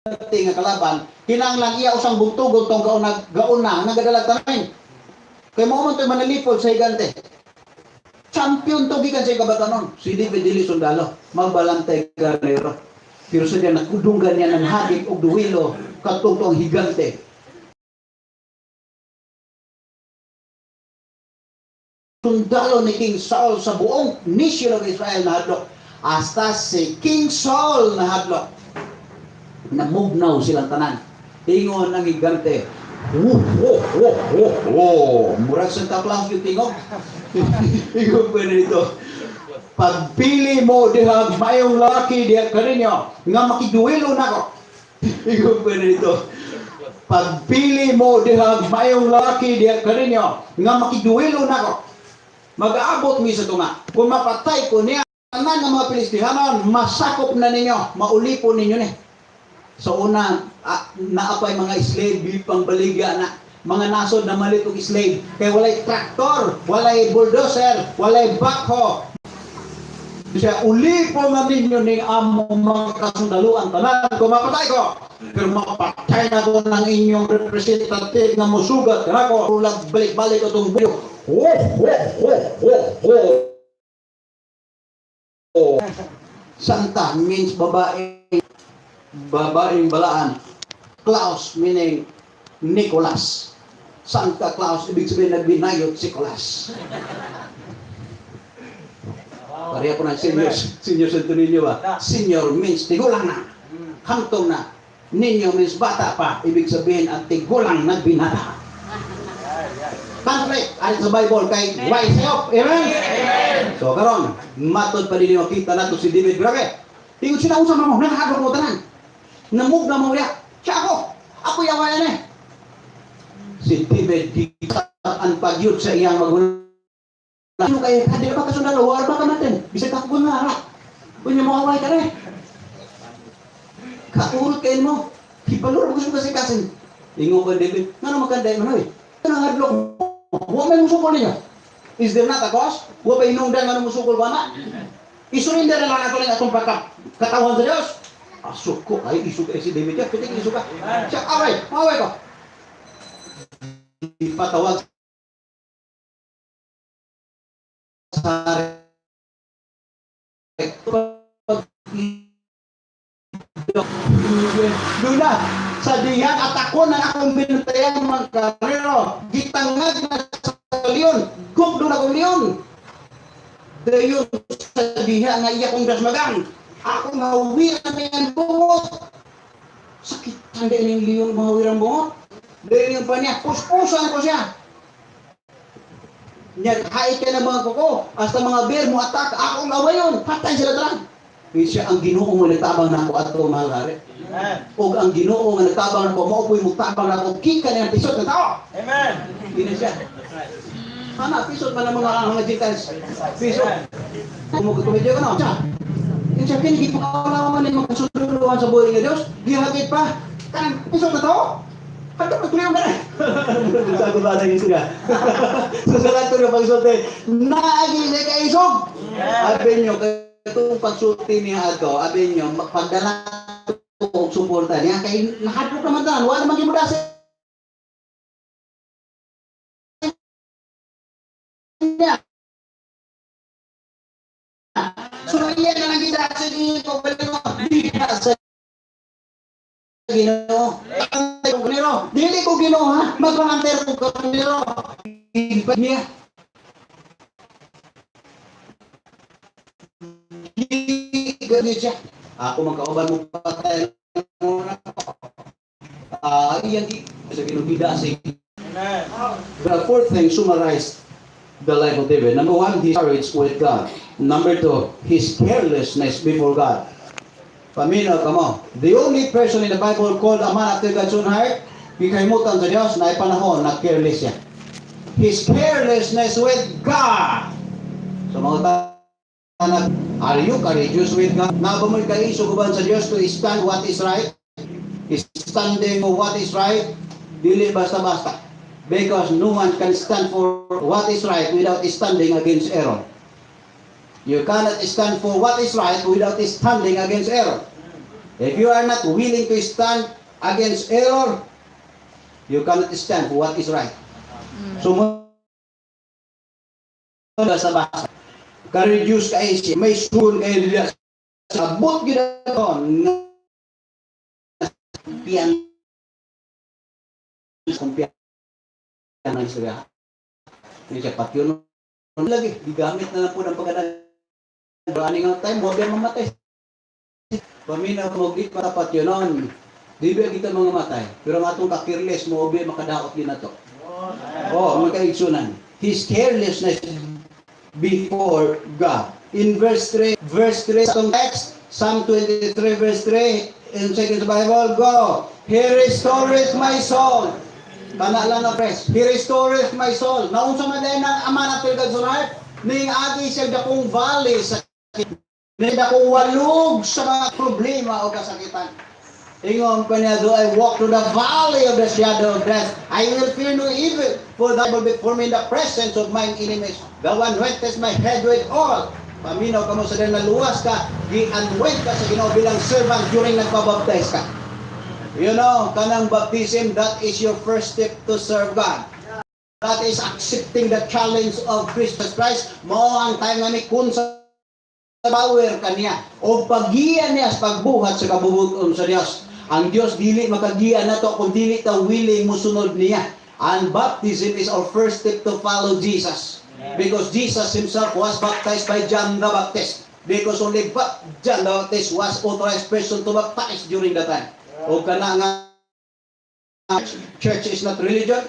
nga kalaban, kinahanglan iya usang bugtugon tong gaon na nagadalag tanan. Kay mo man toy manalipol sa higante. Champion to gikan sa kabatanon. Si David dili sundalo, magbalantay garnero. Pero sa diyan nakudunggan niya ng hagit og duwilo kadtong tong higante. Sundalo ni King Saul sa buong nisyo ng Israel na hadlok. Hasta si King Saul na hadlok. Namugnaw silang tanan. Ingon ang higante. Murag Santa Claus yung tingog. Ingon pa nito. Pagpili mo diha mayong laki diha kaninyo nga makiduwelo nako. Ingon pa nito. Pagpili mo diha mayong laki diha kaninyo nga makiduwelo nako. Mag-aabot mi sa tunga. Kung mapatay ko niya tanan nga mga Pilistihanon, masakop na ninyo, maulipon ninyo ni. So una, naapay mga slave, pang baligya na, mga nasod na malit og slave. Kaya walay traktor, walay bulldozer, walay backhoe. Siya, ulipon na ninyo ni among mga kasundaluan tanan, kung mapatay ko. Pero mapatay na ko ng inyong representative na musugat. Kaya ko, ulag balik-balik itong buyo. Santa means babaeng balaan. Claus meaning Nicholas. Santa Claus ibig sabihin nagbinayot si Nicholas. Pareha ko ng senior centurion ba? Senior means tigulang na. Hangtong na. Ninyo means bata pa. Ibig sabihin ang tigulang nagbinata. Conflict ayon sa Bible kay wise up. Amen? So karon matod pa din makita nato si David. Grabe. Tingod sila unsa mo nahagod mo tanan. Namug na mo ya. Siya ako yawayan eh. Si David ang pagyud sa iyang magulang. Ano kayo kadil ba kasundalo war ba kamaten? Bisag takbo na ara. Kunya mo away ka re. Kaurot kayo mo. Kipaluro ko sa kasin. Ingo ko David. Ngano makanday man oy. Kanang hadlok. Wa may musukol ninyo. Is there not a cause? Wa pa inungdan nga musukol ba na? Isurinder na lang nato lang atong katawan sa Dios. Asok ko ay isuka si David ya. Pitik isuka. Siya away ko. Ipatawag sa Luna, sa diyan at ako na akong binutayang magkarero. Gitangag na sa leon. Guk doon akong leon. Dayon sa diyan nga iya kong dasmagang. Ako mahuwiran na yan buhot. Sakit tanda yung leon mahuwiran buhot. Dayon pa niya, puspusan ko siya. Hait ka ng mga kuko. Hasta mga bear mo attack. Akong awayon. Patay sila talang. Siya ang Ginoo mo nagtabang na ako ato mahal hari. O ang Ginoo nga nagtabang na ako maupoy mo tabang na ako kika na yung pisot ng tao. Amen. Hindi siya. Hana, pisot pa ng mga Gentiles. Pisot. Kumedyo ka na. Siya kinigit pa kaulawan ng mga kasunduruan sa buhay ng Diyos. Gihagit pa. Kanang pisot na tao. Handa magtuliw ka na. Sagot ba na yung suga? Sasalat ko na pagsulti. Naagi na kaisog. Abin nyo, itong pagsulti niya ato, abin nyo, pagdala o suporta niya, kay nahadlok naman tanan, wala naman gimudasi. So, iyan na lang gidasa dito, sa Ginoo. Dili ko Ginoo ha, magpanganter ko Ginoo. Ipat niya. Ganyan siya. Ako magkauban mo patay muna ako. Iyan sa ginubidasig. The fourth thing summarized the life of David. Number one, his courage with God. Number two, his carelessness before God. Paminaw ka mo. The only person in the Bible called a man after God's own heart, ikaimutan sa Diyos na ipanahon na careless siya. His carelessness with God. So mga tanag, are you courageous with God? Nabamoy ka isuguban sa Diyos to stand what is right? Standing for what is right? Dili basta-basta. Because no one can stand for what is right without standing against error. You cannot stand for what is right without standing against error. If you are not willing to stand against error, you cannot stand for what is right. So, sa basa, ka-reduce ka siya, may sun kayo nila, sabot ginaon, piyan, kumpiyan ng istorya. Hindi siya patyon lagi, digamit na lang po ng pagkadaan. Running out time, huwag yan mamatay. Paminaw mo, di para patyonon. Di ba kita mga matay? Pero matong ka-careless mo, obi makadaot din na to. Magkaigsunan. His carelessness before God. In verse 3, itong text, Psalm 23 verse 3, in second Bible, go. He restoreth my soul. Kana lang na press. He restoreth my soul. Naunsa man din ang ama na tilgad sunay, ning agi siya dakong valley sa ning dakong walog sa mga problema o kasakitan. Ingon pa niya, though I walk through the valley of the shadow of death, I will fear no evil, for thou will be for me in the presence of mine enemies. The one wentest my head with oil. Paminaw ka mo sa din naluwas ka, gi-anoint ka sa Ginoo bilang servant during nagpabaptize ka. You know, kanang baptism, that is your first step to serve God. That is accepting the challenge of Jesus Christ. Mao ang time nga ni kun sa power kaniya o paggiya niya sa pagbuhat sa kabubuton sa Dios. Ang Dios dili makagiya nato kung dili ta willing mosunod niya. And baptism is our first step to follow Jesus. Because Jesus himself was baptized by John the Baptist. Because only John the Baptist was authorized person to baptize during that time. O kana nga church is not religion.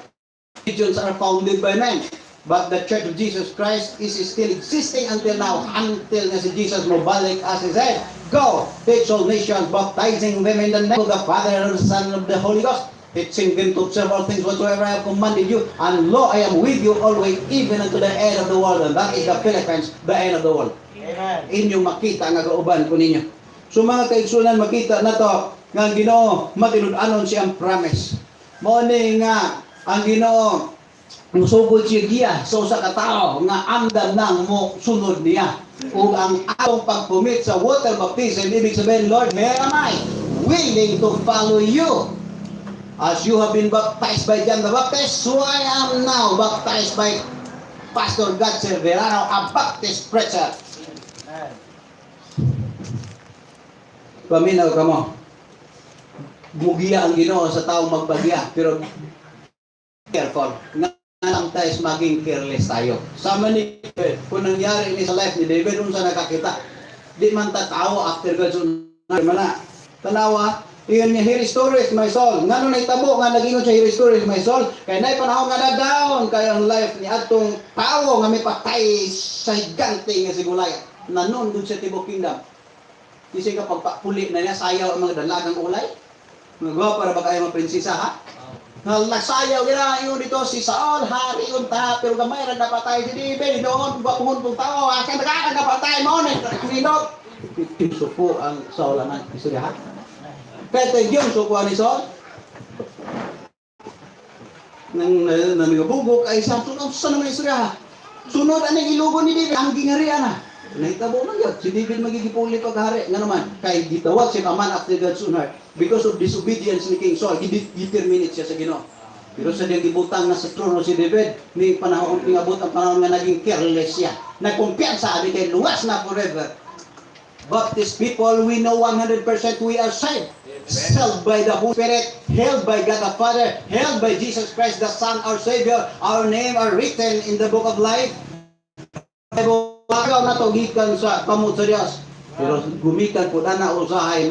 Religions are founded by men. But the Church of Jesus Christ is still existing until now. Until na si Jesus mobalik as he said, go, teach all nations, baptizing them in the name of the Father and the Son and of the Holy Ghost, teaching them to observe all things whatsoever I have commanded you. And lo, I am with you always, even unto the end of the world. And that is the Philippines, the end of the world. Amen. Inyong makita nga kauban ko ninyo. So mga kaigsunan, makita na to nga ang Ginoo matinud-anon siyang promise. Mao ni nga ang Ginoo musugod siya giya sa usa ka tawo nga andam nang mo sunod niya. Ug ang atong pagpumit sa water baptism, ibig sabihin, Lord, here am I, willing to follow you. As you have been baptized by John the Baptist, so I am now baptized by Pastor Gatser Verano, a Baptist preacher. Paminaw ka mo. Mugiya ang Ginoo sa taong magpagya, pero careful. Sometimes maging careless tayo. Sama ni David, kung nangyari ni sa life ni David, unsa nakakita, di man tatawa after God's mana. Tanawa, iyon niya, he restores my soul. Nga nung naitabo, nga nag-ingon siya, he restores my soul. Kaya na panahon nga na-down, kaya ang life ni atong tao nga may patay sa higante nga si Goliath. Nanon dun sa Tibok Kingdom. Kasi kapag puli na niya, sayaw ang mga dalagang ulay. Nagawa para ba kayo mga prinsesa, ha? Nagsayaw nila yun dito si Saul, hari yun ta, pero gamay rin napatay si David, doon, pumuntung tao, asan nagkakan napatay mo, nindot. Supo ang Saul naman, istoryahan. Kaya yung supo ni Saul, nang namigabugok ay sa naman istoryahan. Sunod ang ilugo ni David, ang gingarian na. Nahitabo man yun, si David magigipuli paghari, nga naman, kay gitawag si man after God's own heart. Because of disobedience ni King Saul, i-terminate siya sa Ginoo. Pero sa diyang gibutang na sa trono si David, ni panahon, pingabot ang panahon nga naging careless siya. Nagkumpiyansa, di kay luwas na forever. Baptist people, we know 100% we are saved. Held by the Holy Spirit, held by God the Father, held by Jesus Christ the Son, our Savior. Our name are written in the book of life. Agaw na to gikan sa kamot sa Dios. Pero gumikan po na usahay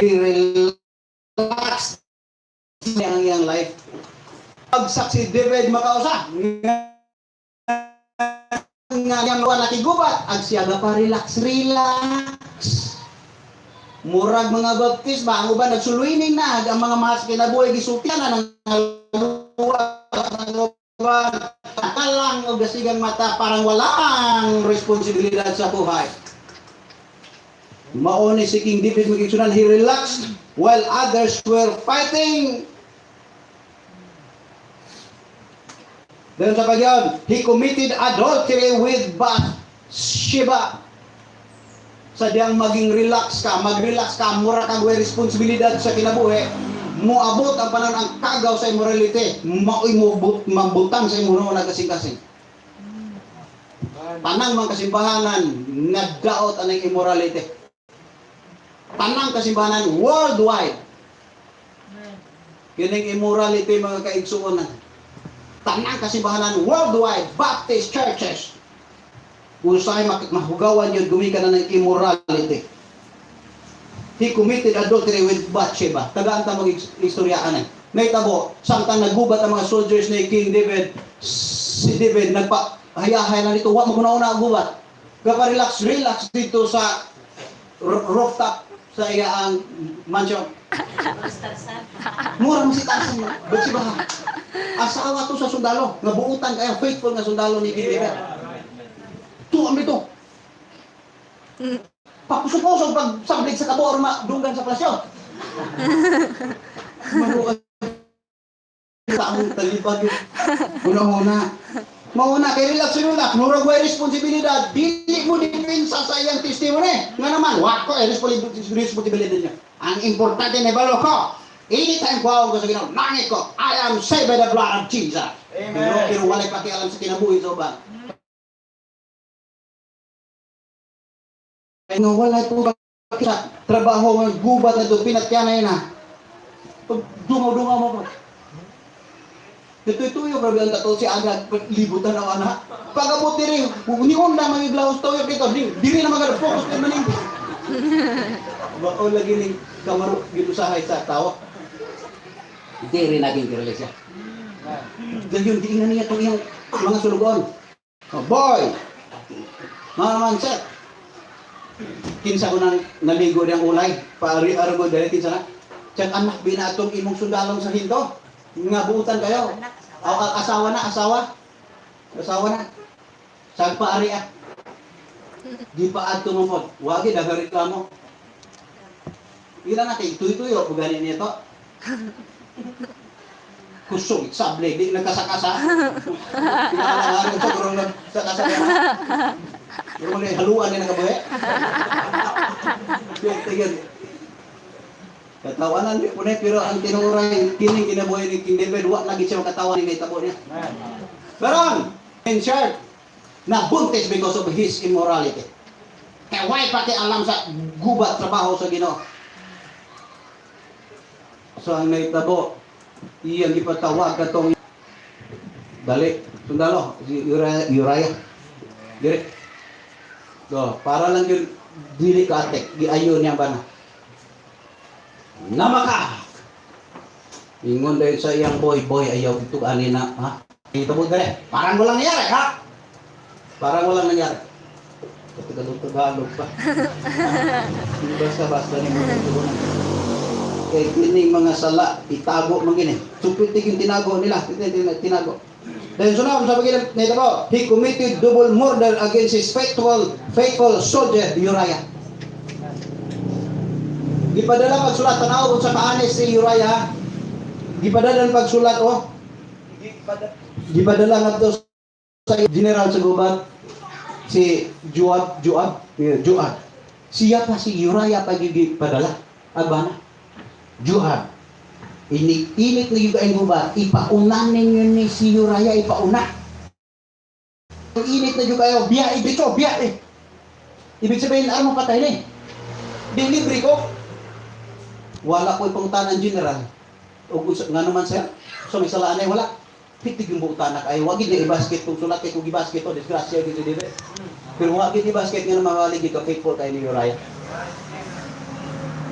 relax ang iyang life. Pagsak si David makausa nga niyang wala kigubat, ag siya ga pa relax. Murag mga baptist ba, ang uban nagsuluining na, ang mga mas kinabuhay gisultian na ng kalang o gasigang mata, parang wala ang responsibilidad sa buhay. Mauni si King David magigsunan, he relaxed while others were fighting. Dahil sa kanya, he committed adultery with Bathsheba. sa diyang maging relax ka, mag-relax ka, mura kag way responsibilidad sa kinabuhi, moabot ang panan ang kagaw sa immorality, maoy mabutang sa imong na kasing-kasing. Tanang mga kasimbahanan nga daot anang immorality. Tanang kasimbahanan worldwide. Kining immorality mga kaigsuonan. Tanang kasimbahanan worldwide, Baptist churches. Usay mahugawan yun, gumikan na ng immorality. He committed adultery with Bathsheba. Tagaan ta mag-istoryaan eh. Naitabo, samtang nagubat ang mga soldiers ni King David, si David nagpahayahay na nito, wag mo una gubat. Relax dito sa rooftop sa iyaang mansion. Mura mo si Tarzan mo. Bathsheba. Asawa to sa sundalo. Nabuutan kaya faithful na sundalo ni King David. Tuwan dito. Pakusog-kusog pag sablig sa kabo or madunggan sa plasyon. Manukan sa among talipad yun. Una-una. Mauna kay relax. Murag way responsibilidad. Dili mo dipinsa sa iyang testimony. Nga naman, wako responsibilidad niya. Ang importante na balo ko, anytime ko ako sa Ginoo, nangit ko, I am saved by the blood of Jesus. Amen. Pero walay pakialam sa kinabuhi sa uban. Nga wala ito sa trabaho ng gubat na ito, pinatyanay na. Pag dungaw-dungaw mo po. Ito-ituyo, grabe ang tatol si agad, libutan ang anak. Pag-abuti rin, union na mga glaus toyo dito, di rin na mag-focus na maning. Bako lagi ning kamaro ginusahay sa tao. Di rin naging kirali siya. Ganyan, diingnan niya itong iyong mga sulugon. Oh, boy! Mga manset. Kinsa ko nang naligo niyang ulay. Paari-arago dahil kinsa na. Tiyang anak binatong imong sundalong sa hinto. Nga buutan kayo. Asawa na. Saan paari ah. Di pa ato mo po. Wagi, nagareklamo. Ila na kay tuyo-tuyo. Pagani niya to. Kusog, sable, di nagkasakasa. Pinakalangarin sa kurong sa kasakasa. Yung mga haluan niya nakabuhi. Tigil. Katawanan niya po pero ang tinuray, kining kinabuhi ni King David, wak lagi siya makatawan ni tabo niya. Pero, in short, nabuntis because of his immorality. Kaya why pati alam sa gubat trabaho sa Ginoo. So, ang naitabo, iyang ipatawag katong dali, sundalo, si Uriah. Dire. So, para lang yun, dili ka atek, giayon niya ba na? Namaka! Ingon dahil sa iyang boy, ayaw ito ani na, ha? Ito mo dali, parang walang nangyari, ha? Parang walang nangyari. Tagalog pa. Basta-basta ni mga tugunan. Kaya kining mga sala, itago mangin eh. Supitig yung tinago nila, tinago. Then sunod sa pagilan nito po, he committed double murder against his faithful soldier Uriah. Gipadala pagsulat tanaw sa kaanis si Uriah. Gipadala pagsulat oh. Gipadala ngadto sa general sa gubat si Joab. Siya pa si Uriah pagipadala. Abana. Joab. Init na yung kain gubat, ipaunan ninyo ni si Uriah, ipauna. Init na yung kayo, biya, biya. Ibig sabihin, ano patay na eh. Delivery ko. Wala ko ipangutan ng general. O nga naman siya, so may salaan ay wala. Pitig yung buutan na kayo, wagin na i-basket kung sulat kayo kung i-basket o, disgrasya dito dito. Pero wagin i-basket nga na mawalig ka faithful kayo ni Uriah.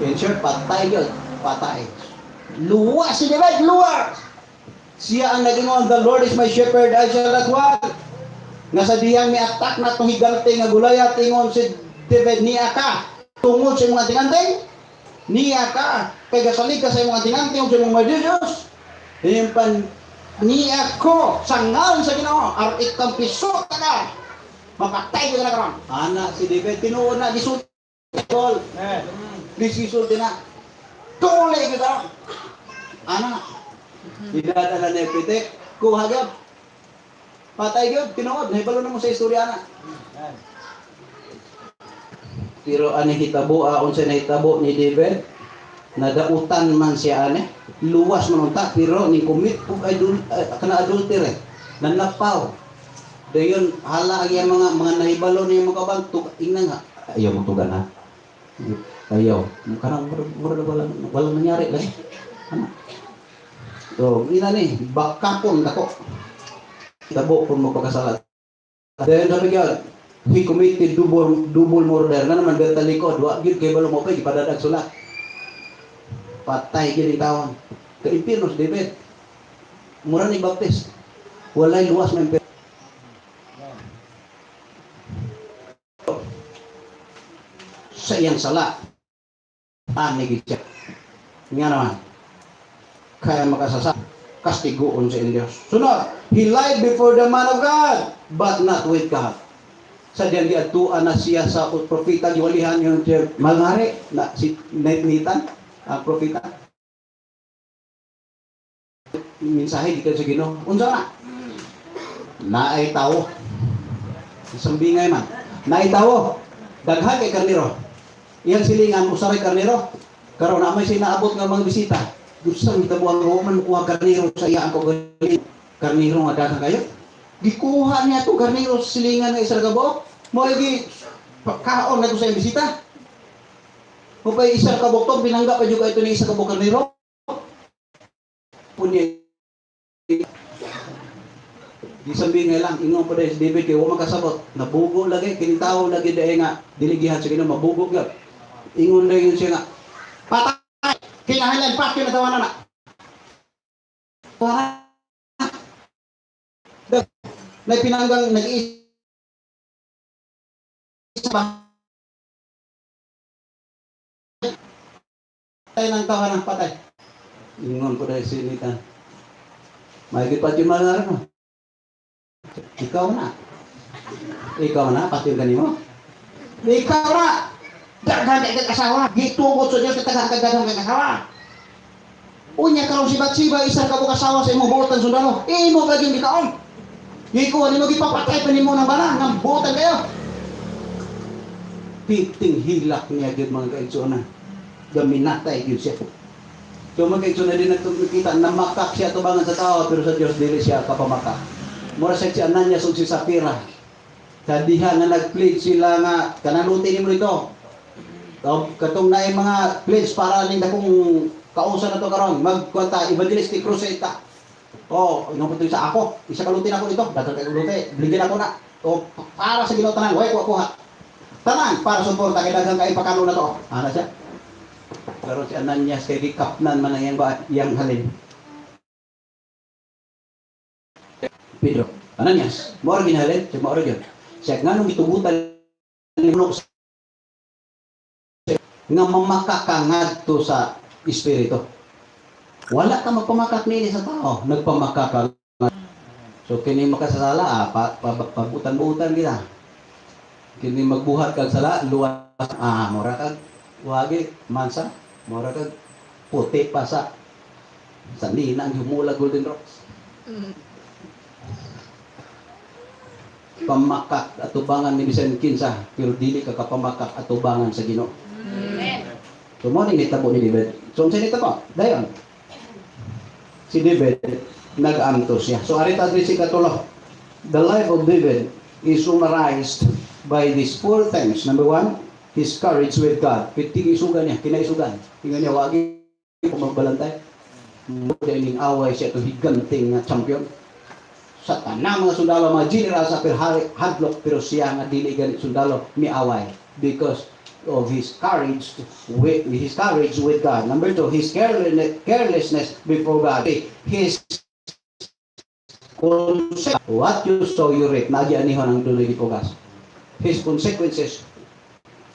In short, patay yun, patay. Luwa si David, luwa! Siya ang nag-ingon, the Lord is my shepherd, I shall not want. Nga sa diyang may attack na itong higante nga Goliath, ingon si David, niya ka, tungod sa mga tinganting, niya ka, kay gasalig ka sa mga tinganting, sa mga Diyos. Himpan, niya ko, sangal sa Ginoo, arit kang piso ka na, makatay ka na karon. Anak si David, tinuod na, gisulti, gisulti na, tulay ka karon. Anak, idadala na yung pitik, kuha gyud. Patay gyud, tinuod, nahibalo na mo sa istorya na. Pero ani hitabo, unsa na hitabo ni David? Nadautan man siya ani. Luwas man unta, pero ni commit og kana adultery. Nanapaw. Dayon hala ang iyang mga nahibalo niya mga kabang ingnan nga. Ayaw mo tugan ha. Ayaw. Karang mura walang nangyari lang. Ano? So, ina ni bakapon dako. Hitabo kung magpakasalat. Dayon sabi niya, he committed double murder na naman gata likod wa gyud kay balo mo pay ipadadag sulat patay gyud tawon ka impierno si David mura ni baptist walay luwas man sa iyang sala ani gid siya nga naman kaya makasasa kastigoon sa Diyos. Sunod, he lied before the man of God but not with God. Sa diyan giadtuan na siya sa propeta giwalihan yung mangari na si Nathan ang propeta. Mensahe gikan sa Ginoo. Unsa na? Naay tawo. Isang bingay man. Naay tawo. Daghan kay karnero. Iyang silingan usaray karnero. Karon na may sinaabot nga mga bisita. Gusto hitabo ang Roman kuha karnero sa iya ang kagaling. Karnero nga daghang kayo. Gikuha niya itong karnero sa silingan ng isang kabok. Mo lagi kaon na ito sa bisita. Mo pa isang kabok to, binangga pa juga ito ng isang kabok karnero. Punya. Disambi nga lang, ingon pa dahil si David kaya huwag makasabot. Nabugo lagi, kinitaw lagi dahil nga, diligihan sa Ginoo mabugo nga. Ingon dahil yun siya nga, patay! Kinahalan pa, kinatawanan na. May pinanggang nag-iisa pa patay ng tawa ng patay. Ingon ko dahil sinitan. Mahigit pa yung malaran mo. Ikaw na, pati yung ganimo. Ikaw na! Daghan kay kasawa. Gitugot sa Diyos na daghan kay kasawa. Unya karon si Batsiba isang kabuk asawa sa imong buotan sundalo. Imo ka yung gikaon. Gikuha nimo gipapatay pa nimo ng bala ng buotan kayo. Piting hilak niya gyud mga kaigsuonan. Gaminatay gyud siya. So mga kaigsuonan din nagkita na makak siya tubangan sa tao pero sa Dios dili siya kapamakak. Mura sa si Ananias ug si Sapphira. Sa diha na nag-plead sila nga kanaluti nimo dito. Katong naay mga pledge para ning dakong kausa na to karon magkwanta evangelistic crusade ta. Oh, ingon ko sa ako. Isa kalutin ako dito. Dagan kay luti. Bligyan ako na. O para sa Ginoo tanan, way kuha. Tanan para suporta kay dagan kay pakano na to. Ana siya. Pero si Ananias kay gikapnan man ang iyang halin. Pedro, Ananias, mo ra ginhalin, si mo ra gyud. Siya nganong gitugutan ni nga mamakakangad to sa espiritu. Wala ka magpamakak nini sa tao, nagpamakak. So kini makasasala pabutan-butan kita. Kini magbuhat kag sala luwas mura kag wagi mansa, mura kag puti pa sa nina ang humula Golden Rocks. Pamakak atubangan ni bisan kinsa pero dili ka kapamakak atubangan sa Ginoo. So mo ni nitabo ni David. So unsa nitabo? Dayon. Si David nag-antos siya. So arita diri si katulo. The life of David is summarized by these four things. Number one, his courage with God. Pitig isugan niya, kinaisugan. Tingnan niya wagi ko magbalantay. Mo dining away siya to higanting nga champion. Sa tanang mga sundalo, mga general sa hadlok pero siya nga dili ganit sundalo miaway because of his courage with God. Number two, his carelessness before God. His what you sow you reap. Nagyanihon ang dunay gipugas. His consequences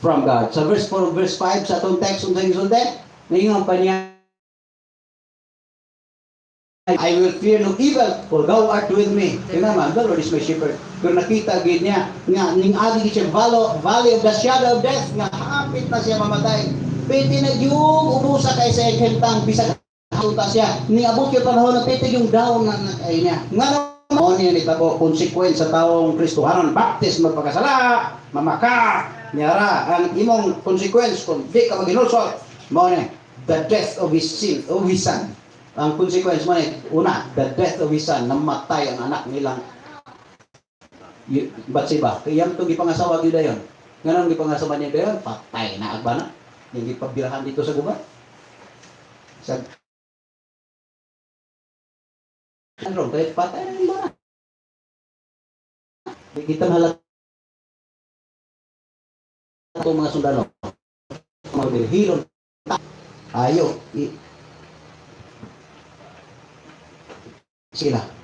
from God. Sa verse 4, verse 5 sa atong text unsay gisulti? Ningon pa niya, I will fear no evil, for thou art with me. Tingnan man, the Lord is my shepherd. Pero nakita gid niya nga ning agi siya valley of the shadow of death nga hapit na siya mamatay. Pwede na yung ubusa kay sa hentang bisag hasuta siya. Ni abot yung panahon na pwede yung daon na ay niya. Nga naman niya nitabo konsekwensya sa taong Kristohanon, baptist magpakasala, mamaka, Nyara, ang imong consequence kung di ka maginulsol, mo ni, the death of his son. Ang consequence mo ni, una, the death of his son, namatay ang anak nilang Batsiba. Kaya ito gipangasawa yun dayon. Ngayon gipangasawa niya dayon, patay na agbana. Yung gipabirahan dito sa gubat. Sa ano, kaya patay na yung bana. Kita mahalat itong mga sundalo. Mga bilhilon. Ayo. Sila.